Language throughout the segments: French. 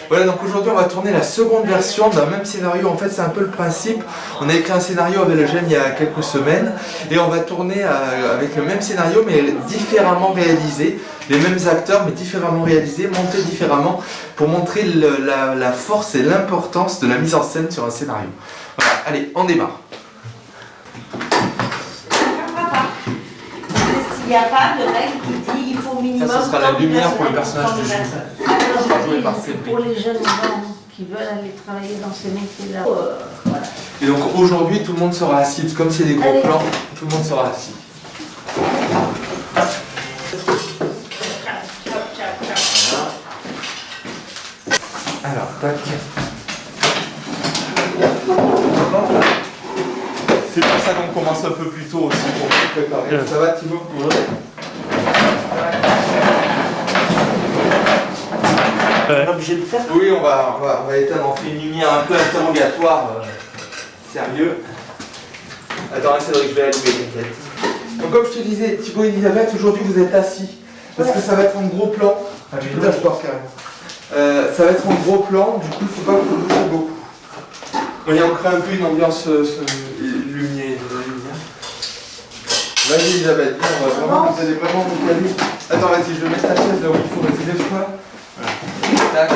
Voilà, donc aujourd'hui on va tourner la seconde version d'un même scénario. En fait c'est un peu le principe. On a écrit un scénario avec le GEM il y a quelques semaines et on va tourner avec le même scénario mais différemment réalisé. Les mêmes acteurs mais différemment réalisés, montés différemment pour montrer la force et l'importance de la mise en scène sur un scénario. Voilà, allez, on démarre. Il n'y a pas de règle qui dit il faut au minimum. Ça, ce sera la lumière pour le personnage de Jules. Pour les jeunes gens qui veulent aller travailler dans ces métiers-là. Voilà. Et donc aujourd'hui tout le monde sera assis, comme c'est des gros Allez. plans, tout le monde sera assis. Alors, tac. C'est pour ça qu'on commence un peu plus tôt aussi pour se préparer. Ça va Thibaut? Obligé de faire. Oui, on va éteindre, on fait une lumière un peu interrogatoire. Sérieux. Attends, Cédric, je vais allumer, t'inquiète. Donc comme je te disais, Thibaut et Elisabeth, aujourd'hui vous êtes assis. Parce que ça va être un gros plan. Ah, tu peux t'asseoir carrément. Ça va être un gros plan, du coup il ne faut pas que vous bougez beaucoup. Et on crée un peu une ambiance lumière. Vas-y Elisabeth, viens, vous allez vraiment vous caler. Attends, vas-y, je vais mettre ta chaise là où il faut, vas-y, lève-toi. Tac.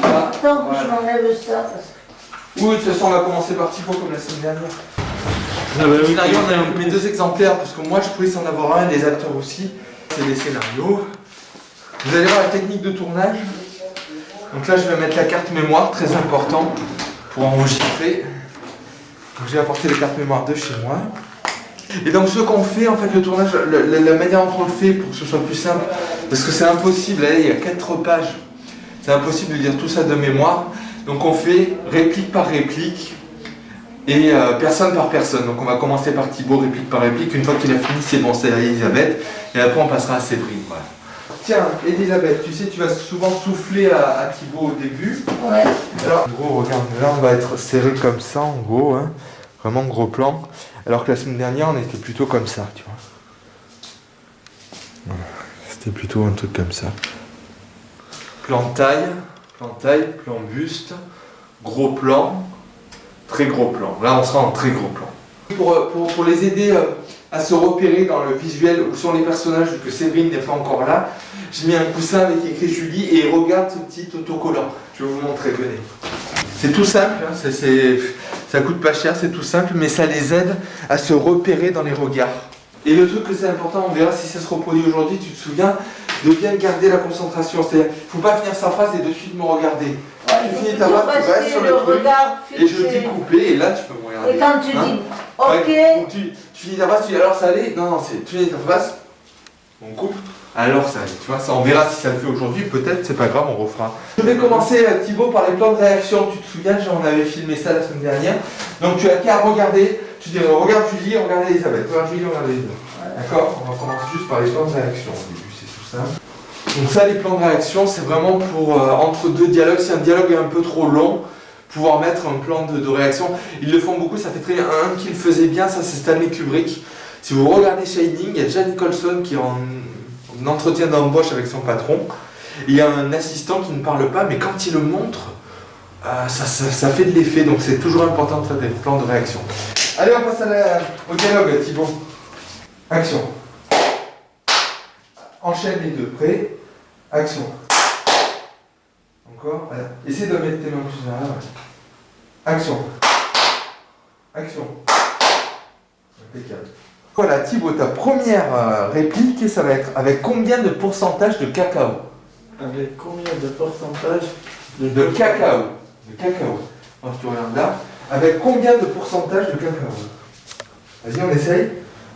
Attends que je m'enlève ça. Oui, de toute façon, on va commencer par Thibaut comme la semaine dernière. Ah bah oui, Scénario, on a imprimé 2 exemplaires parce que moi je pouvais en avoir un, des acteurs aussi. C'est des scénarios. Vous allez voir la technique de tournage. Donc là, je vais mettre la carte mémoire, très important pour enregistrer. Donc j'ai apporté les cartes mémoire de chez moi. Et donc ce qu'on fait, en fait, le tournage, la manière dont on le fait pour que ce soit plus simple, parce que c'est impossible, là, il y a 4 pages. C'est impossible de dire tout ça de mémoire. Donc on fait réplique par réplique et personne par personne. Donc on va commencer par Thibaut, réplique par réplique. Une fois qu'il a fini, c'est bon, c'est à Elisabeth. Et après on passera à Séverine. Voilà. Tiens, Elisabeth, tu sais, tu vas souvent souffler à Thibaut au début. Ouais. Alors, en gros, regarde, là on va être serré comme ça, en gros, hein. Vraiment gros plan. Alors que la semaine dernière, on était plutôt comme ça, tu vois. Voilà. C'était plutôt un truc comme ça. Plan taille, plan buste, gros plan, très gros plan. Là, on sera en très gros plan. Pour les aider à se repérer dans le visuel où sont les personnages, vu que Séverine n'est pas encore là, j'ai mis un coussin avec écrit Julie et regarde ce petit autocollant. Je vais vous montrer, venez. C'est tout simple, hein, ça coûte pas cher, c'est tout simple, mais ça les aide à se repérer dans les regards. Et le truc que c'est important, on verra si ça se reproduit aujourd'hui, tu te souviens, de bien garder la concentration. C'est-à-dire, il ne faut pas finir sa phrase et de suite me regarder. Tu finis ta phrase, tu restes sur le truc, et je dis couper, et là tu peux me regarder. Et quand tu dis ok. Ouais, tu finis ta phrase, tu dis alors ça allait. Non, tu finis ta phrase, on coupe, alors ça allait. Tu vois, ça, on verra si ça le fait aujourd'hui, peut-être, c'est pas grave, on refera. Je vais commencer, Thibaut, par les plans de réaction. Tu te souviens, on avait filmé ça la semaine dernière. Donc tu as qu'à regarder, tu dis regarde Julie, regarde Elisabeth. Regarde Julie, regarde Elisabeth. D'accord? On va commencer juste par les plans de réaction au début, c'est tout simple. Donc ça, les plans de réaction, c'est vraiment pour, entre deux dialogues, si un dialogue est un peu trop long, pouvoir mettre un plan de réaction. Ils le font beaucoup, ça fait très bien. Un qui le faisait bien, ça c'est Stanley Kubrick. Si vous regardez Shining, il y a Jack Nicholson qui est en entretien d'embauche avec son patron. Il y a un assistant qui ne parle pas, mais quand il le montre, ça fait de l'effet. Donc c'est toujours important de faire des plans de réaction. Allez, on passe au dialogue, Thibaut. Action. Enchaîne les deux. Prêt? Action. Encore. Voilà. Essaie de mettre tes mains plus vers là. Action. Action. Impeccable. Voilà, Thibaut, ta première réplique, ça va être avec combien de pourcentage de cacao? Avec combien de pourcentage de cacao? De cacao. Alors tu regardes là. Avec combien de pourcentage de cacao? Vas-y, on essaye.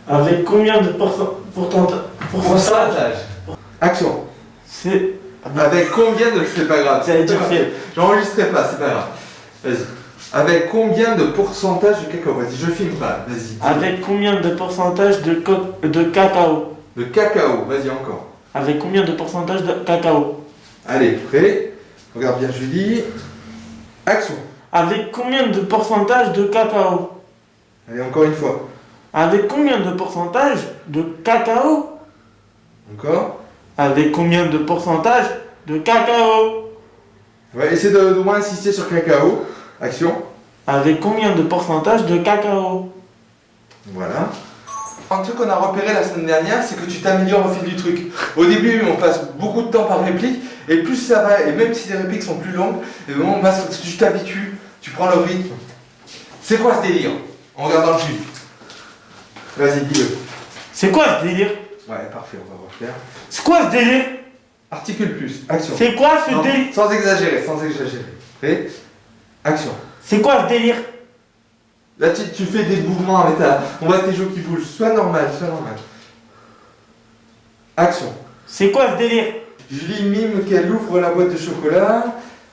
Avec combien de pourcentage Action. C'est... Avec combien de... C'est pas grave. J'allais dire fait. J'enregistrerai pas, c'est pas grave. Vas-y. Avec combien de pourcentage de cacao? Vas-y, je filme pas. Vas-y. Avec combien de pourcentage de cacao? De cacao, vas-y encore. Avec combien de pourcentage de cacao? Allez, prêt? Regarde bien Julie. Action. Avec combien de pourcentage de cacao? Allez, encore une fois. Avec combien de pourcentage de cacao? Encore. Avec combien de pourcentage de cacao. Ouais, essaie de moins insister sur cacao. Action. Avec combien de pourcentage de cacao? Voilà. Un truc qu'on a repéré la semaine dernière, c'est que tu t'améliores au fil du truc. Au début, on passe beaucoup de temps par réplique, et plus ça va, et même si les répliques sont plus longues, et on passe, tu t'habitues, tu prends le rythme. C'est quoi ce délire? En regardant le film. Vas-y, dis-le. C'est quoi ce délire? Ouais, parfait, on va refaire. C'est quoi ce délire? Articule plus, action. C'est quoi ce Non, délire? sans exagérer, sans exagérer. Prêt? Action. C'est quoi ce délire? Là, tu fais des mouvements avec ta... On voit tes joues qui bougent. Sois normal, sois normal. Action. C'est quoi ce délire? Julie mime qu'elle ouvre la boîte de chocolat.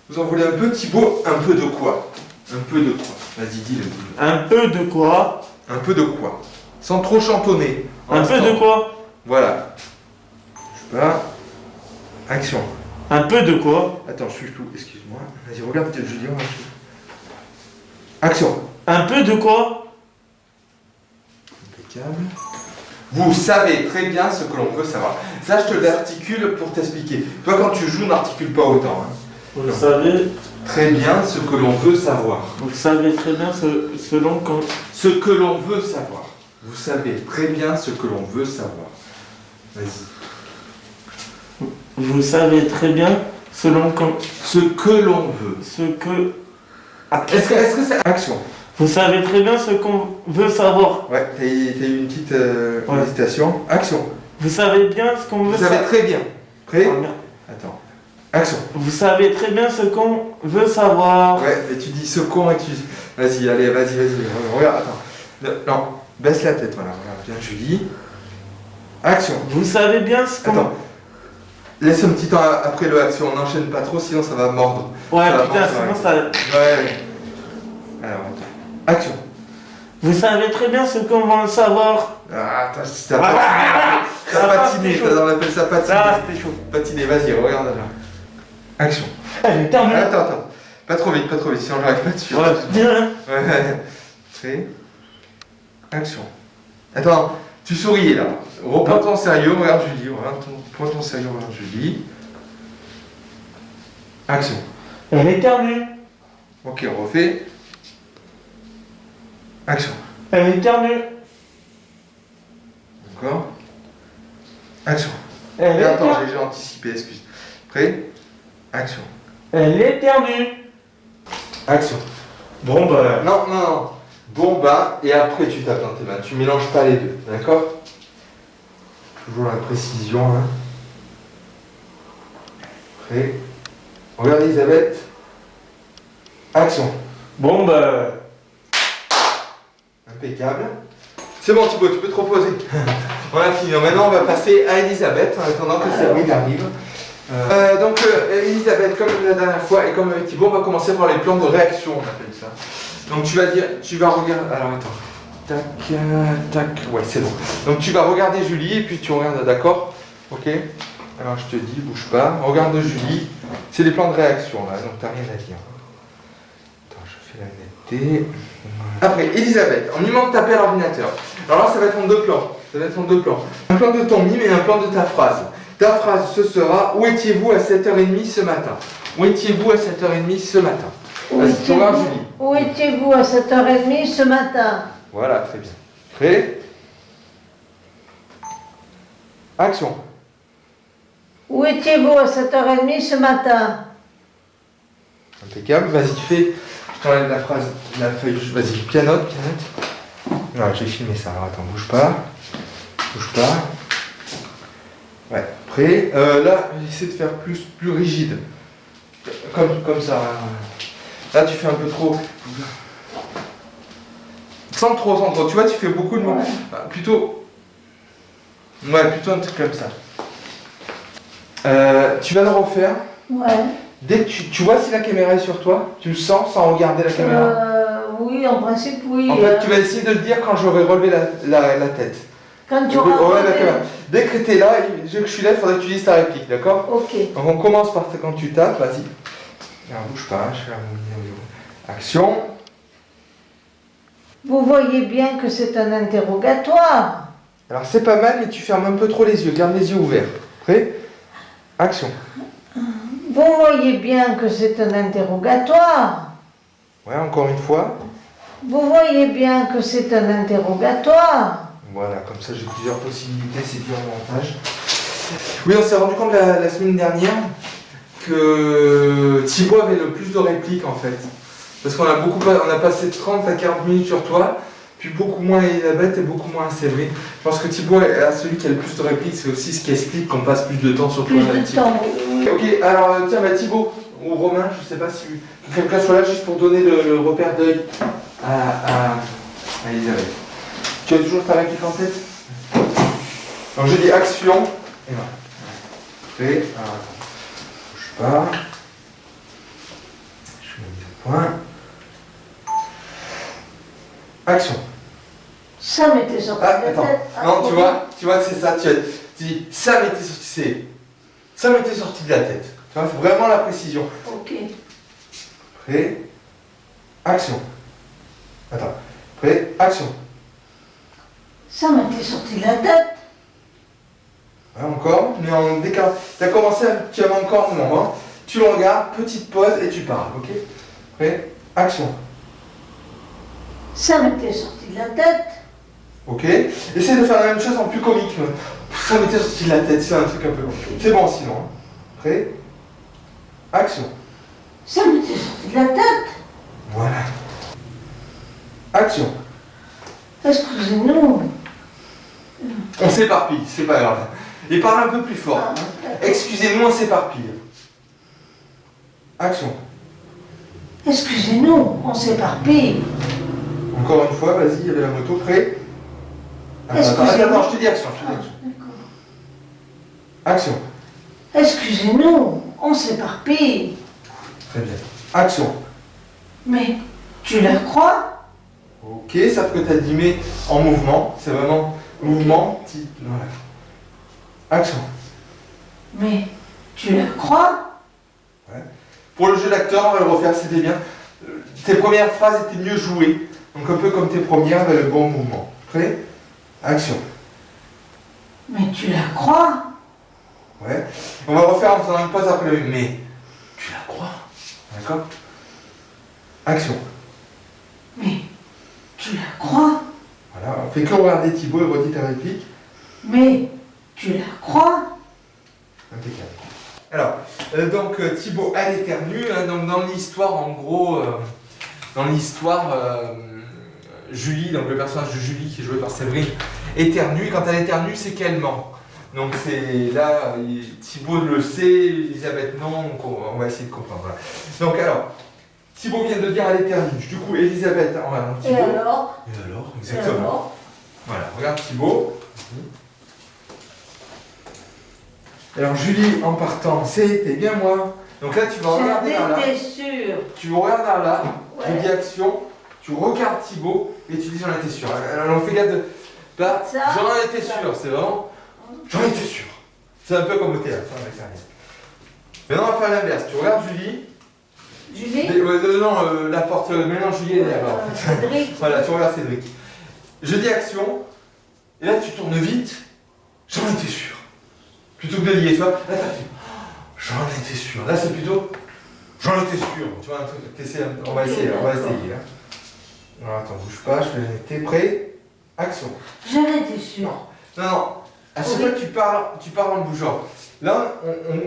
Vous en voulez un peu, Thibaut? Un peu de quoi? Un peu de quoi? Vas-y, dis-le. Un peu de quoi? Un peu de quoi? Sans trop chantonner. Un peu de quoi? Voilà. Je sais pas. Action. Un peu de quoi? Attends, je suis flou, excuse-moi. Vas-y, regarde Julie, on va flou. Action. Un peu de quoi? Impeccable. Vous savez très bien ce que l'on veut savoir. Ça, je te l'articule pour t'expliquer. Toi, quand tu joues, n'articule pas autant. Hein. Vous savez Très bien ce que l'on veut savoir. Vous savez très bien selon quand... Ce que l'on veut savoir. Vous savez très bien ce que l'on veut savoir. Vas-y. Vous savez très bien selon quand... Ce que l'on veut. Ce que... Est-ce que c'est action? Vous savez très bien ce qu'on veut savoir. Ouais, t'as eu une petite hésitation. Action. Vous savez bien ce qu'on veut Vous savez savoir. très bien. Prêt? Ah, merde. Attends. Action. Vous savez très bien ce qu'on veut savoir. Ouais, mais tu dis ce con et tu... Vas-y, allez, vas-y. Regarde, attends. Non, baisse la tête, voilà. Regarde bien, Julie. Action. Vous savez bien ce qu'on... Attends. Laisse un petit temps après le action, on n'enchaîne pas trop, sinon ça va mordre. Ouais, Ça va putain, mordre, sinon ouais. ça... Ouais. Alors, attends. Action. Vous savez très bien ce qu'on veut savoir. Ah, t'as patiné, on appelle ça patiner. Ah, c'était chaud. Patiner, vas-y, regarde là. Action. Allez, terminé. Attends. Pas trop vite, sinon j'arrive pas dessus. Ouais, bien. Ouais. Prêt. Action. Attends, tu souris là. Reprends ton sérieux, regarde Julie. Prends ton sérieux, regarde Julie. Action. Elle éternue. Ok, on refait. Action. Elle éternue. Encore. Action. Elle Et attends, éternue. j'ai anticipé, excuse. Prêt. Action. Elle éternue. Action. Bon bah... Non. Bon bah, et après tu tapes dans tes mains. Tu mélanges pas les deux, d'accord? Toujours la précision, hein. Prêt. Regarde Elisabeth. Action. Bon bah... Impeccable. C'est bon Thibaut, tu peux te reposer. On a fini. Maintenant on va passer à Elisabeth en attendant que Séverine arrive. Donc Elisabeth, comme la dernière fois et comme avec Thibaut, on va commencer par les plans de réaction, on appelle ça. Donc tu vas regarder. Alors attends. Tac. Ouais, c'est bon. Donc tu vas regarder Julie et puis tu regardes, d'accord? Ok. Alors je te dis, bouge pas. Regarde Julie. C'est les plans de réaction là, donc t'as rien à dire. Attends, je fais la netteté. Après, Elisabeth, on lui manque de taper à l'ordinateur. Alors là, ça va être en deux plans. Un plan de ton mime et un plan de ta phrase. Ta phrase, ce sera: où étiez-vous à 7h30 ce matin? Où étiez-vous à 7h30 ce matin? Vas-y, tu regardes Julie. Où étiez-vous à 7h30 ce matin? Voilà, très bien. Prêt? Action. Où étiez-vous à 7h30 ce matin? Impeccable. Vas-y, tu fais. Je t'enlève la phrase, la feuille. Vas-y, pianote. Non, j'ai filmé ça. Alors attends, bouge pas. Ouais, prêt. Là, essaie de faire plus rigide. Comme ça. Là, tu fais un peu trop. Sans trop. Tu vois, tu fais beaucoup de mots. Plutôt un truc comme ça. Tu vas le refaire. Ouais. Dès que tu vois si la caméra est sur toi, tu le sens sans regarder la caméra. Oui, en principe, oui. En fait, tu vas essayer de le dire quand j'aurai relevé la tête. Quand tu Ouais, auras la caméra. Dès que tu es là, dès que je suis là, il faudrait que tu dises ta réplique, d'accord? Ok. Donc on commence par quand tu tapes, vas-y. Alors bouge pas, je fais la action. Vous voyez bien que c'est un interrogatoire. Alors c'est pas mal, mais tu fermes un peu trop les yeux, garde les yeux ouverts. Prêt? Action. Vous voyez bien que c'est un interrogatoire. Ouais, encore une fois. Vous voyez bien que c'est un interrogatoire. Voilà, comme ça j'ai plusieurs possibilités, c'est bien en montage. Oui, on s'est rendu compte la semaine dernière que Thibaut avait le plus de répliques en fait. Parce qu'on a passé 30 à 40 minutes sur toi, puis beaucoup moins à Elisabeth et beaucoup moins à Séverine. Je pense que Thibaut est celui qui a le plus de répliques, c'est aussi ce qui explique qu'on passe plus de temps sur toi. Plus de temps. Ok, alors tiens, Thibaut ou Romain, je sais pas si quelqu'un soit là juste pour donner le repère d'œil à Elisabeth. Tu as toujours ta réplique en tête? Donc je dis action, et voilà. Prêt, alors attends, bouge pas. Je fais le point. Action. Ça m'était sorti de la Attends, tête. non, tu vois que c'est ça, tu dis ça m'était sorti, ça m'était sorti de la tête. Tu vois, c'est vraiment la précision. Ok. Prêt, action. Attends, prêt, action. Ça m'était sorti de la tête. Ouais, encore, mais en décalage. Tu as commencé, tu avais encore un moment. Tu le regardes, petite pause et tu parles, ok? Prêt, action. Ça m'était sorti de la tête. Ok? Essaye de faire la même chose en plus comique. Ça m'était sorti de la tête, c'est un truc un peu. C'est bon sinon. Hein. Prêt, action. Ça m'était sorti de la tête. Voilà. Action. Excusez-nous. On s'éparpille, c'est pas grave. Et parle un peu plus fort. Ah, Excusez-nous, on s'éparpille. Action. Excusez-nous, on s'éparpille. Encore une fois, vas-y, il y avait la moto, prêt. Attends, Excusez-moi. je te dis action, Ah, d'accord. Action. Excusez-nous, on s'éparpille. Très bien. Action. Mais tu la crois? Ok, sauf que tu as dit mais en mouvement, c'est vraiment mouvement, voilà. Action. Mais tu la crois? Ouais. Pour le jeu d'acteur, on va le refaire, c'était bien. Tes premières phrases étaient mieux jouées, donc un peu comme tes premières, avec le bon mouvement. Prêt? Action. Mais tu la crois? Ouais. On va refaire en faisant une pause après le mais tu la crois? D'accord? Action. Mais tu la crois? Voilà, on fait que regarder Thibaut et redit ta réplique. Mais tu la crois? Impeccable. Alors, donc Thibaut a éternu, hein, donc dans l'histoire, en gros, dans l'histoire, Julie, donc le personnage de Julie qui est joué par Séverine, éternue, et quand elle éternue, c'est qu'elle ment. Donc c'est là, Thibaut le sait, Elisabeth non, donc on va essayer de comprendre. Voilà. Donc alors, Thibaut vient de dire elle éternue, du coup Elisabeth, on va Thibaut. Et alors? Et alors, Et exactement. alors? Voilà, regarde Thibaut. Alors Julie, en partant, c'était bien moi. Donc là, tu vas regarder vers là. J'en étais sûre. Tu regardes vers là, Ouais. tu dis action, tu regardes Thibaut et tu dis j'en étais sûr. Alors on fait gaffe de. Là, Ça, j'en étais ça. sûr, c'est vraiment. J'en étais sûr. C'est un peu comme au théâtre, hein, avec rien. Maintenant, on va faire l'inverse. Tu regardes Julie. Julie? Non, la porte. Maintenant, Julie est là-bas. En fait. Cédric. Voilà, tu regardes Cédric. Je dis action, et là tu tournes vite, j'en étais sûr. Plutôt que de lier, tu vois, là t'as fait, j'en étais sûr. Là c'est plutôt, j'en étais sûr. Tu vois, un truc, on va essayer, on va essayer. Hein. Alors attends, bouge pas, je vais t'es prêt, action. J'en étais sûre. Non, à chaque fois que tu parles en bougeant. Là,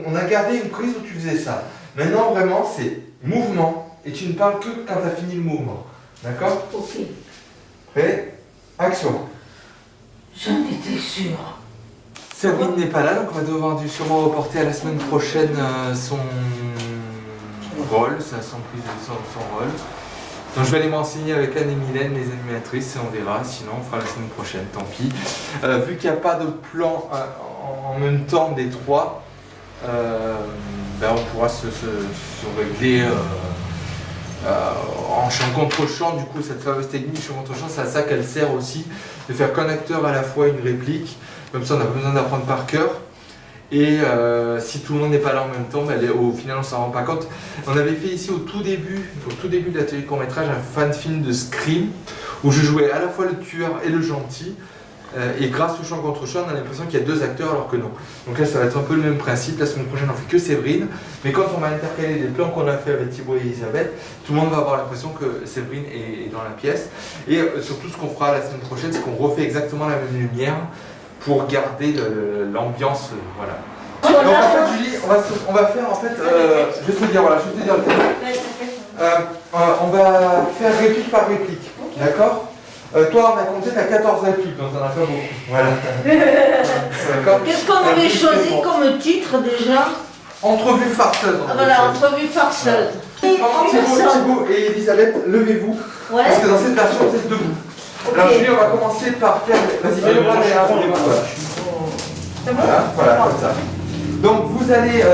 on a gardé une prise où tu faisais ça. Maintenant, vraiment, c'est mouvement, et tu ne parles que quand tu as fini le mouvement. D'accord? Ok. Prêt, action. J'en étais sûre. Séverine n'est pas là, donc on va devoir sûrement reporter à la semaine prochaine son rôle, son rôle. Donc je vais aller m'enseigner avec Anne et Mylène, les animatrices, et on verra, sinon on fera la semaine prochaine, tant pis. Vu qu'il n'y a pas de plan en même temps des trois, on pourra se régler en chant contre chant. Du coup, cette fameuse technique chant contre chant, c'est à ça qu'elle sert aussi, de faire qu'un acteur à la fois une réplique. Comme ça, on n'a pas besoin d'apprendre par cœur. Et si tout le monde n'est pas là en même temps, au final, on s'en rend pas compte. On avait fait ici au tout début de l'atelier court-métrage, un fan film de Scream, où je jouais à la fois le tueur et le gentil. Et grâce au champ contre champ, on a l'impression qu'il y a deux acteurs alors que non. Donc là, ça va être un peu le même principe. La semaine prochaine, on fait que Séverine. Mais quand on va intercaler les plans qu'on a fait avec Thibaut et Elisabeth, tout le monde va avoir l'impression que Séverine est dans la pièce. Et surtout, ce qu'on fera la semaine prochaine, c'est qu'on refait exactement la même lumière pour garder l'ambiance. Voilà. Donc en fait, Julie, on va faire en fait. Je vais te dire, voilà, je vais te dire le thème. On va faire réplique par réplique. D'accord? Toi, on a compté, t'as 14 répliques, donc t'en as pas beaucoup. Voilà. D'accord. Qu'est-ce qu'on avait choisi comme titre déjà? Entrevue farceuse. Voilà, entrevue farceuse. Thibaut et Elisabeth, levez-vous. Ouais. Parce que dans cette version, vous êtes debout. Alors Julie, on va commencer par faire. Vas-y, fais le bras derrière. Voilà, comme ça. Donc vous allez.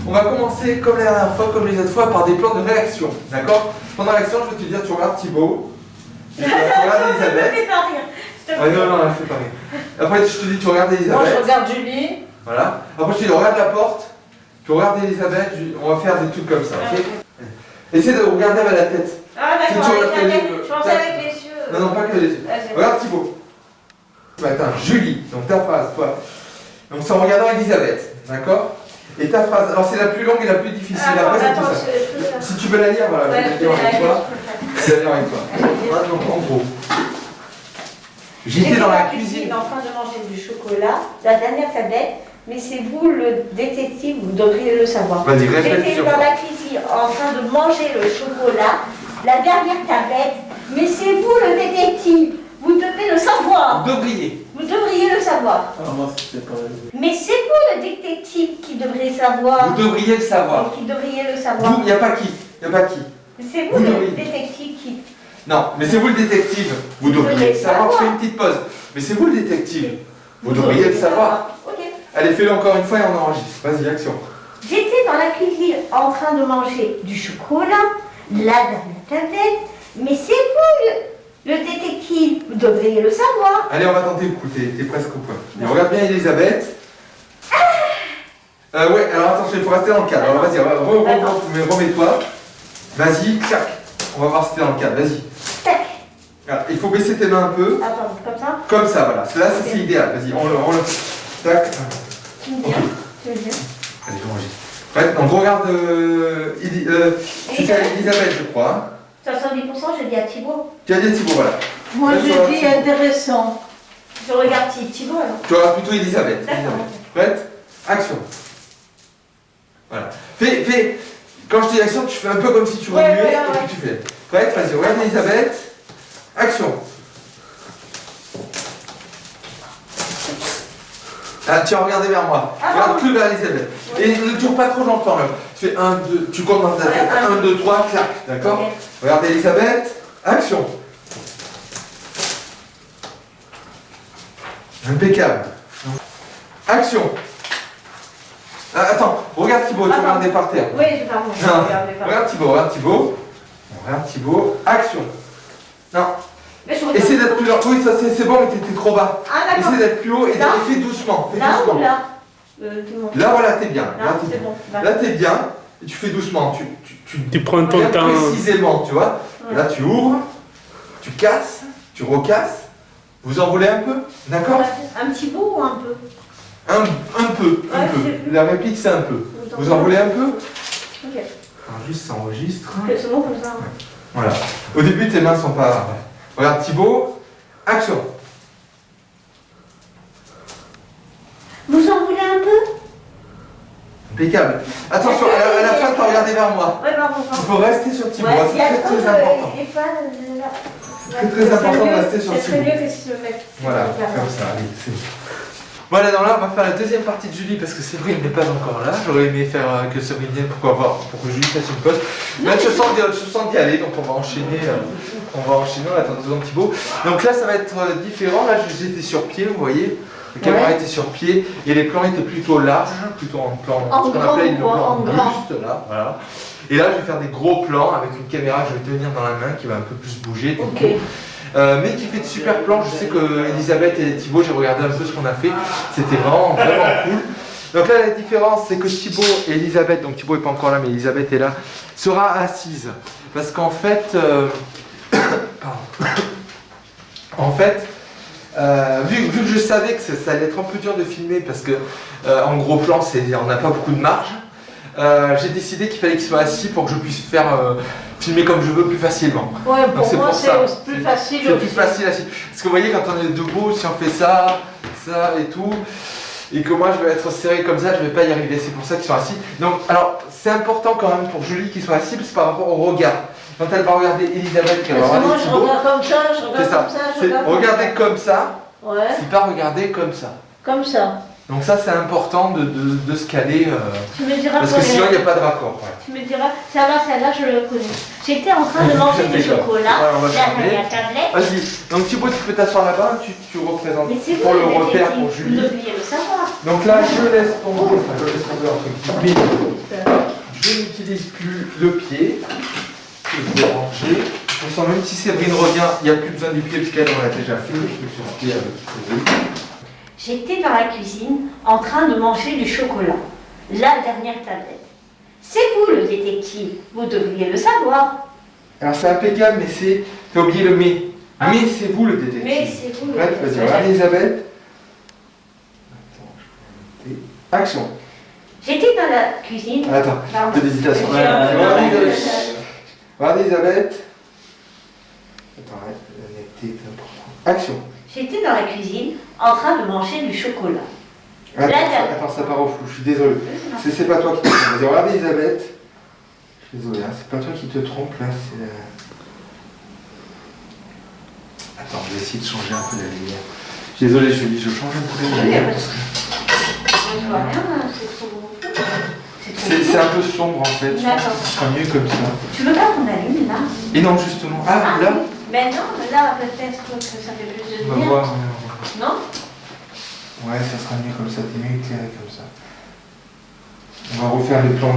On va commencer comme la dernière fois, comme les autres fois, par des plans de réaction. D'accord? Pendant l'action, je vais te dire, tu regardes Thibaut. Tu regardes Elisabeth. Non, elle fait pas rire. Après, je te dis, tu regardes Elisabeth. Moi, je regarde Julie. Voilà. Après, je te dis, regarde la porte. Tu regardes Elisabeth. On va faire des trucs comme ça, ok? Essaye de regarder avec la tête. Ah, d'accord. Si tu regardes les- Je pensais avec les yeux. Non, pas que les yeux. Regarde Thibaut. Attends, Julie. Donc ta phrase, toi. Donc c'est en regardant Elisabeth. D'accord? Et ta phrase. Alors, c'est la plus longue et la plus difficile. Après, c'est tout ça. Si tu veux la lire, voilà, je vais la lire avec toi. Je vais la lire avec toi. Voilà, donc en gros. J'étais dans la cuisine. En train de manger du chocolat, la dernière tablette, mais c'est vous le détective, vous devriez le savoir. Vas-y, répète J'étais plusieurs dans fois. la cuisine en train de manger le chocolat, la dernière tablette, mais c'est vous le détective, vous devez le savoir. Vous devriez. Vous devriez le savoir. Ah, moi, c'était pas. Mais c'est vous le détective qui devriez savoir. Vous devriez le savoir. Qui devriez le savoir. Vous, il n'y a pas qui. Il n'y a pas qui. C'est vous Vous le devriez. détective qui. Non, mais c'est vous le détective. Vous devriez le devriez savoir. Je savoir. fais une petite pause. Mais c'est vous le détective. Vous devriez le savoir. Ok. Allez, fais-le encore une fois et on enregistre. Vas-y, action. J'étais dans la cuisine en train de manger du chocolat, la dernière tablette, mais c'est vous le détective, vous devriez le savoir. Allez, on va tenter le coup. T'es presque au point. Et regarde bien Elisabeth. Ouais, alors attention, il faut rester dans le cadre. Alors vas-y, remets-toi. Vas-y, clac. On va voir si t'es dans le cadre. Vas-y. Tac. Alors, il faut baisser tes mains un peu. Attends, comme ça. Comme ça, voilà. Là, c'est idéal. Vas-y, on le. Tac. Tu me dis, tu me dis. Allez, j'enregistre. Ouais, donc regarde. C'était Elisabeth, je crois. 70%, je dis à Thibaut. Tu as dit Thibaut, voilà. Moi, Là, tu j'ai regardes dit Thibaut. intéressant. Je regarde Thibaut alors. Tu regardes plutôt Elisabeth. D'accord. Prête? Action. Voilà. Fais. Quand je dis action, tu fais un peu comme si tu remuais Ouais. et puis tu fais. Prête? Vas-y, regarde Elisabeth. Action. Ah, tu as regardé vers moi. Ah, Regarde pardon. que vers Elisabeth. Et ne tourne pas trop longtemps là. Tu fais 1, 2, tu comptes dans ta tête. Ouais, 1, 2, 3, clac. D'accord? Ok. Regarde Elisabeth. Action. Impeccable. Action. Ah, attends, regarde Thibaut, tu Attends. regardais par terre. Oui, je pardon. je Non. regardais pas. Regarde Thibaut, regarde Thibaut. Regarde Thibaut. Action. Non. Mais je regarde. Essaie d'être plus haut. Oui, ça c'est bon, mais t'étais trop bas. Ah d'accord. Essaie d'être plus haut et Là. fais doucement. Fais Là doucement. ou là tout le monde. Là, voilà, t'es bien. Là, t'es c'est bien. bon. Là, t'es bien. Et tu fais doucement. Tu prends ton Bien temps. précisément, tu vois. Ouais. Là, tu ouvres. Tu casses. Tu recasses. Vous en voulez un peu? D'accord? Un petit bout ou un peu? Un peu. Un Ouais, peu. c'est- La réplique, c'est un peu. Vous en voulez un peu? Ok. Alors, juste, ça enregistre. C'est bon comme ça. Voilà. Au début, tes mains sont pas. Regarde Thibaut. Action. Vous en voulez un peu? Impeccable. Attention, à la fin, tu as regardé vers moi. Ouais, pardon, Il pardon. faut rester sur Thibaut. Ouais, C'est il y a très trop de- important. et pas là. Très important de rester sur C'est Thibaut. mieux que si je mets. Voilà, comme ça. Allez, c'est bon. Voilà, donc là, on va faire la deuxième partie de Julie parce que Séverine n'est pas encore là. J'aurais aimé faire que Séverine vienne pour que Julie fasse une pause. Mais je sens d'y aller, donc on va enchaîner. On attend 2 ans Thibaut. Donc là, ça va être différent. Là, j'étais sur pied, vous voyez. La caméra était sur pied et les plans étaient plutôt larges, plutôt en plan. En ce qu'on grand, appelait le quoi, plan en grand. juste là. Voilà. Et là, je vais faire des gros plans avec une caméra que je vais tenir dans la main qui va un peu plus bouger. du Ok. coup. Mais qui fait de super plans. Je sais que Elisabeth et Thibaut, j'ai regardé un peu ce qu'on a fait. C'était vraiment cool. Donc là, la différence, c'est que Thibaut et Elisabeth, donc Thibaut n'est pas encore là, mais Elisabeth est là, sera assise. Parce qu'en fait, pardon. En fait, vu que je savais que ça allait être un peu dur de filmer parce que en gros plan, on n'a pas beaucoup de marge, j'ai décidé qu'il fallait qu'il soit assis pour que je puisse faire filmer comme je veux plus facilement. Ouais, Donc, pour moi, ça. c'est plus facile. C'est plus facile assis. Parce que vous voyez, quand on est debout, si on fait ça, ça et tout, et que moi je vais être serré comme ça, je vais pas y arriver. C'est pour ça qu'ils sont assis. Donc, alors, c'est important quand même pour Julie qu'ils soient assis, c'est par rapport au regard. Quand elle va regarder Elisabeth, qu'elle va Parce que moi, regarder je Thibaut, regarde comme ça, je c'est regarde ça. comme ça, je C'est regarde comme regarder ça. comme ça, Ouais, c'est pas regarder comme ça. comme ça. Donc ça, c'est important de se caler, Tu me diras parce pour que les- sinon il n'y a pas de raccord. Ouais. Tu me diras, celle-là, je le connais. J'étais en train de manger du chocolat, Ouais, on va derrière fermer. la tablette. Vas-y, donc Thibaut, tu peux t'asseoir là-bas, tu représentes Mais c'est pour vous le repère détective, pour vous Julie. devriez le savoir. Donc là, je laisse tomber, enfin je laisse tomber entre guillemets. Je n'utilise plus le pied. Je vais ranger. Je sens même si Séverine revient, il n'y a plus besoin du pied puisqu'elle on l'a déjà fait. Je suis sur le pied avec Séverine. J'étais dans la cuisine en train de manger du chocolat. La dernière tablette. C'est vous le détective, vous devriez le savoir. Alors c'est impeccable, mais t'as oublié le mais. Ah. Mais c'est vous le détective. Mais c'est vous le Prête, vas-y, regarde Elisabeth. Attends, je peux arrêter. Action. J'étais dans la cuisine. Attends, Pardon. peu d'hésitation. J'ai un peu Regarde mal. Elisabeth. Regarde Elisabeth. Attends, arrête, la netteté est importante. Action. J'étais dans la cuisine en train de manger du chocolat. Attends, ça part au flou, je suis désolé. C'est pas toi qui te trompes. Vas-y, regarde Elisabeth. Je suis désolé, hein, c'est pas toi qui te trompes là, c'est la... Attends, je vais essayer de changer un peu la lumière. Je suis désolé, Julie, je change un peu la Oui, lumière. parce que je vois rien, c'est trop. C'est un peu sombre en fait, je pense D'accord. que ce sera mieux comme ça. Tu veux pas qu'on allume là? Et non, justement. Ah, là oui. Mais non, mais là peut-être que ça fait plus de On va lumière. voir. Ouais, Non? ouais, ça sera mieux comme ça, t'es mieux éclairé comme ça. On va refaire les plans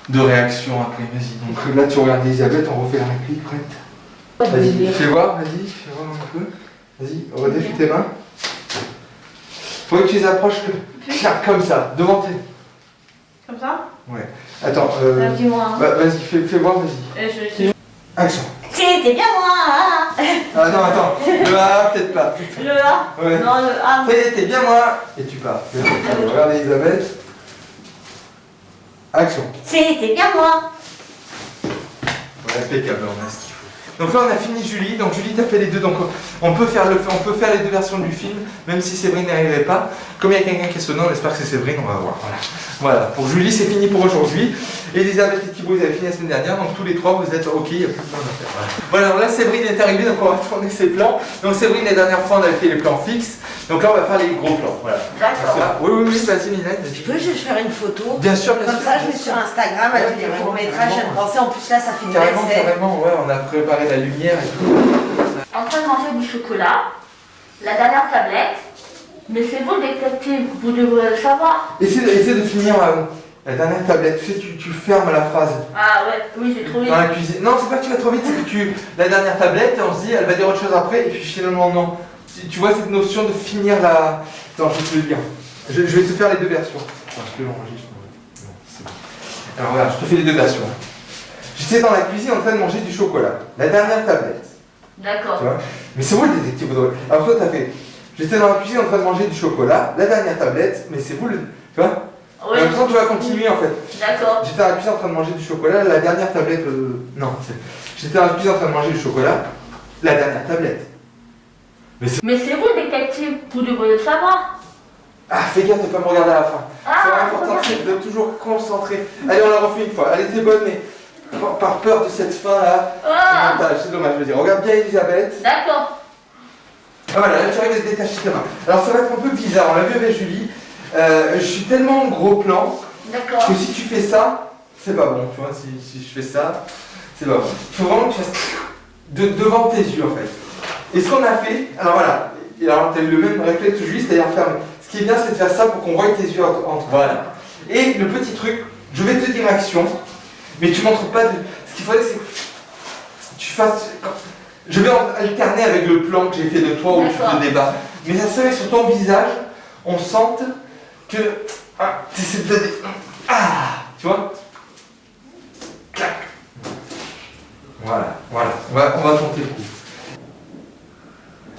de réaction après, vas-y. Donc là, tu regardes Elisabeth, on refait la réplique, prête? Vas-y, fais voir un peu. Vas-y, redéfie tes mains. Faut que tu les approches tiens, comme ça, devant tes... Comme ça? Ouais. Attends, Dis-moi. vas-y, fais voir, vas-y. Action. C'était bien moi! Ah non, attends, le A, peut-être pas. Le A? Ouais. Non, le A. T'es bien moi. Et tu pars. Regarde Elisabeth. Action. C'était bien moi! Ouais, impeccable, on a ce qu'il faut. Donc là on a fini Julie, donc Julie t'as fait les deux, donc on peut faire les deux versions du film, même si Séverine n'y arriverait pas. Comme il y a quelqu'un qui est sonné, on espère que c'est Séverine, on va voir. Voilà, pour Julie c'est fini pour aujourd'hui. Elisabeth et Thibaut ils avaient fini la semaine dernière, donc tous les trois vous êtes ok, il n'y a plus besoin de faire. Voilà, donc là Séverine est arrivée, donc on va tourner ses plans. Donc Séverine la dernière fois on avait fait les plans fixes, donc là on va faire les gros plans. Voilà. D'accord. Oui, vas-y Mylène. Tu peux juste faire une photo? Bien sûr, bien Comme sûr. ça, je mets sur Instagram avec Ouais, des carrément, courts-métrages. J'aime carrément. penser. En plus, là, ça fait une belle Carrément, scène. carrément, ouais, on a préparé la lumière et tout. En train de manger du chocolat, la dernière tablette. Mais c'est vous le détective, vous devrez le savoir. Essaie de finir la dernière tablette, tu sais, tu fermes la phrase. Ah ouais, oui, j'ai trouvé. Dans la cuisine. Non, c'est pas que tu vas trop vite, c'est que la dernière tablette, on se dit, elle va dire autre chose après, et puis finalement, non. Tu vois cette notion de finir la... Attends, je vais te le dire. Je vais te faire les deux versions. Attends, je te l'enregistre. Non, c'est bon. Alors regarde, je te fais les deux versions. J'étais dans la cuisine en train de manger du chocolat. La dernière tablette. D'accord. Tu vois. Mais c'est vous le détective Audrey. Alors toi, t'as fait... J'étais dans la cuisine en train de manger du chocolat, la dernière tablette, mais c'est vous le... Tu vois. Oui. En même temps, tu vas continuer en fait. D'accord. J'étais dans la cuisine en train de manger du chocolat, la dernière tablette... Non, j'étais dans la cuisine en train de manger du chocolat, la dernière tablette. Mais c'est vous le détective, vous devrez le savoir. Ah, fais gaffe de pas me regarder à la fin. C'est Ah, important c'est de toujours concentrer. Allez, on la refait une fois. Elle était bonne, mais par peur de cette fin-là, Ah, c'est dommage, je veux dire. Regarde bien Elisabeth. d'accord. Ah voilà, là tu arrives à te détacher tes mains. Alors ça va être un peu bizarre, on l'a vu avec Julie. Je suis tellement en gros plan D'accord. que si tu fais ça, c'est pas bon. Tu vois, si je fais ça, c'est pas bon. Il faut vraiment que tu fasses devant tes yeux en fait. Et ce qu'on a fait, alors voilà, et alors tu as eu le même réflexe que Julie, c'est-à-dire fermer. Ce qui est bien, c'est de faire ça pour qu'on voie tes yeux entre. Voilà. Et le petit truc, je vais te dire action, mais tu montres pas de... Ce qu'il faudrait, c'est que tu fasses... Je vais alterner avec le plan que j'ai fait de toi où tu te débats. Mais ça serait sur ton visage, on sente que... Ah, c'est de... Ah, tu vois. Clac. Voilà. On va tenter le coup.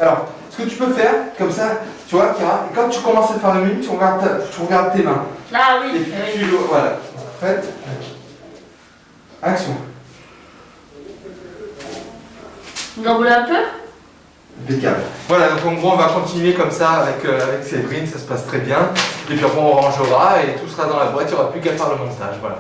Alors, ce que tu peux faire, comme ça, tu vois, Kira, quand tu commences à faire le menu, tu regardes tes mains. Ah oui. Et puis voilà. Prête. Action. Vous en voulez un peu? Impeccable. Voilà, donc en gros, on va continuer comme ça avec Séverine, ça se passe très bien. Et puis après, on rangera et tout sera dans la boîte, il n'y aura plus qu'à faire le montage. Voilà.